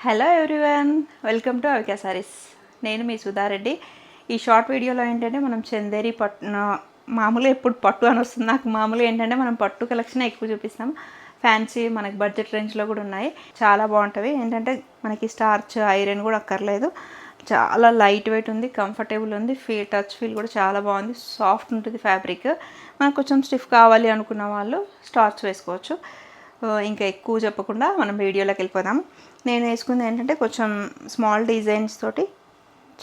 Hello everyone, welcome to Avika saris. నేను మీ సుధారెడ్డి. ఈ short వీడియోలో ఏంటంటే మనం చందేరి పట్టు, మామూలుగా ఎప్పుడు పట్టు అని వస్తుంది నాకు. మామూలుగా ఏంటంటే మనం పట్టు కలెక్షన్ ఎక్కువ చూపిస్తాం. ఫ్యాన్సీ మనకి బడ్జెట్ రేంజ్లో కూడా ఉన్నాయి, చాలా బాగుంటుంది. ఏంటంటే మనకి స్టార్చ్ ఐరన్ కూడా అక్కర్లేదు, చాలా లైట్ వెయిట్ ఉంది, కంఫర్టబుల్ ఉంది, టచ్ ఫీల్ కూడా చాలా బాగుంది, సాఫ్ట్ ఉంటుంది ఫ్యాబ్రిక్. మనకు కొంచెం స్టిఫ్ కావాలి అనుకున్న వాళ్ళు స్టార్చ్ వేసుకోవచ్చు. ఇంకా ఎక్కువ చెప్పకుండా మనం వీడియోలోకి వెళ్ళిపోదాం. నేను వేసుకుంది ఏంటంటే కొంచెం స్మాల్ డిజైన్స్ తోటి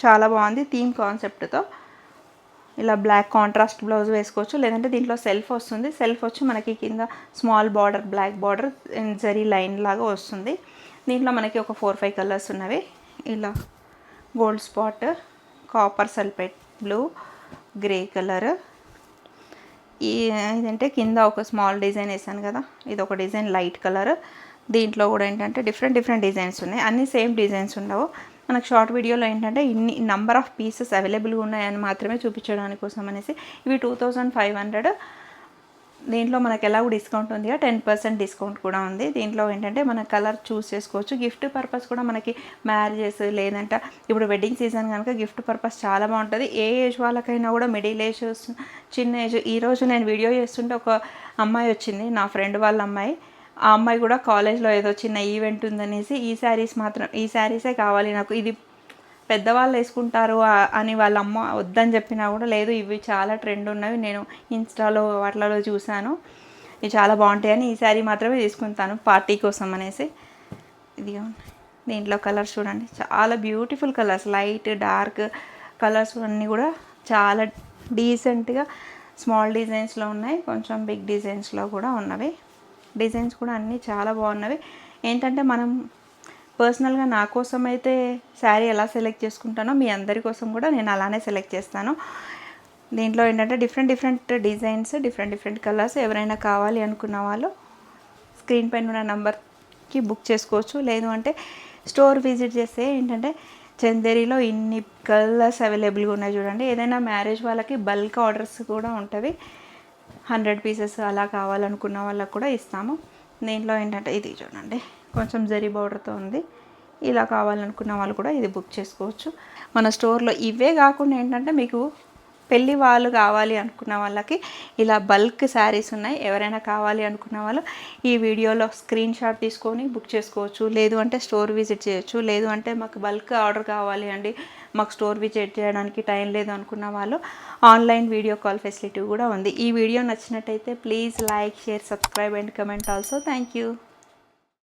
చాలా బాగుంది, థీమ్ కాన్సెప్ట్తో. ఇలా బ్లాక్ కాంట్రాస్ట్ బ్లౌజ్ వేసుకోవచ్చు, లేదంటే దీంట్లో సెల్ఫ్ వస్తుంది. సెల్ఫ్ వచ్చి మనకి కింద స్మాల్ బార్డర్, బ్లాక్ బార్డర్ జరీ లైన్ లాగా వస్తుంది. దీంట్లో మనకి ఒక 4-5 కలర్స్ ఉన్నవి. ఇలా gold spot, copper sulphate blue, grey colour. ఇదంటే కింద ఒక స్మాల్ డిజైన్ వేసాను కదా, ఇది ఒక డిజైన్ లైట్ కలర్. దీంట్లో కూడా ఏంటంటే డిఫరెంట్ డిజైన్స్ ఉన్నాయి, అన్నీ సేమ్ డిజైన్స్ ఉండవు. మనకు షార్ట్ వీడియోలో ఏంటంటే ఇన్ని నంబర్ ఆఫ్ పీసెస్ అవైలబుల్గా ఉన్నాయని మాత్రమే చూపించడానికి కోసం అనేసి. ఇవి 2500. దీంట్లో మనకు ఎలాగో డిస్కౌంట్ ఉంది, 10% డిస్కౌంట్ కూడా ఉంది. దీంట్లో ఏంటంటే మన కలర్ చూస్ చేసుకోవచ్చు. గిఫ్ట్ పర్పస్ కూడా మనకి మ్యారేజెస్, లేదంటే ఇప్పుడు వెడ్డింగ్ సీజన్ కనుక గిఫ్ట్ పర్పస్ చాలా బాగుంటుంది. ఏ ఏజ్ వాళ్ళకైనా కూడా, మిడిల్ ఏజ్, చిన్న ఏజ్. ఈరోజు నేను వీడియో చేస్తుంటే ఒక అమ్మాయి వచ్చింది, నా ఫ్రెండ్ వాళ్ళ అమ్మాయి. ఆ అమ్మాయి కూడా కాలేజ్లో ఏదో చిన్న ఈవెంట్ ఉందనేసి ఈ శారీసే కావాలి నాకు, ఇది పెద్దవాళ్ళు వేసుకుంటారు అని వాళ్ళ అమ్మ వద్దని చెప్పినా కూడా లేదు, ఇవి చాలా ట్రెండ్ ఉన్నవి, నేను ఇన్స్టాలో వాటిలలో చూశాను, ఇవి చాలా బాగుంటాయని ఈ శారీ మాత్రమే తీసుకుంటాను పార్టీ కోసం అనేసి. ఇది దీంట్లో కలర్స్ చూడండి, చాలా beautiful colours, light dark colours అన్నీ కూడా చాలా డీసెంట్గా స్మాల్ డిజైన్స్లో ఉన్నాయి, కొంచెం బిగ్ డిజైన్స్లో కూడా ఉన్నవి. డిజైన్స్ కూడా అన్నీ చాలా బాగున్నవి. ఏంటంటే మనం పర్సనల్గా నా కోసం అయితే శారీ ఎలా సెలెక్ట్ చేసుకుంటానో మీ అందరి కోసం కూడా నేను అలానే సెలెక్ట్ చేస్తాను. దీంట్లో ఏంటంటే డిఫరెంట్ డిజైన్స్, డిఫరెంట్ కలర్స్. ఎవరైనా కావాలి అనుకున్న వాళ్ళు స్క్రీన్ పైన ఉన్న నెంబర్కి బుక్ చేసుకోవచ్చు. లేదు అంటే స్టోర్ విజిట్ చేస్తే ఏంటంటే చందేరిలో ఇన్ని కలర్స్ అవైలబుల్గా ఉన్నాయి చూడండి. ఏదైనా మ్యారేజ్ వాళ్ళకి బల్క్ ఆర్డర్స్ కూడా ఉంటుంది, 100 పీసెస్ అలా కావాలనుకున్న వాళ్ళకు కూడా ఇస్తాము. దీంట్లో ఏంటంటే ఇది చూడండి, కొంచెం జరీ బార్డర్తో ఉంది. ఇలా కావాలనుకున్న వాళ్ళు కూడా ఇది బుక్ చేసుకోవచ్చు. మన స్టోర్లో ఇవే కాకుండా ఏంటంటే మీకు పెళ్ళి వాళ్ళు కావాలి అనుకున్న వాళ్ళకి ఇలా బల్క్ శారీస్ ఉన్నాయి. ఎవరైనా కావాలి అనుకున్న వాళ్ళు ఈ వీడియోలో స్క్రీన్ షాట్ తీసుకొని బుక్ చేసుకోవచ్చు. లేదు అంటే స్టోర్ విజిట్ చేయొచ్చు. లేదు అంటే మాకు బల్క్ ఆర్డర్ కావాలి అండి, మాకు స్టోర్ విజిట్ చేయడానికి టైం లేదు అనుకున్న వాళ్ళు ఆన్లైన్ వీడియో కాల్ ఫెసిలిటీ కూడా ఉంది. ఈ వీడియో నచ్చినట్టయితే please like, share, subscribe and comment also. Thank you.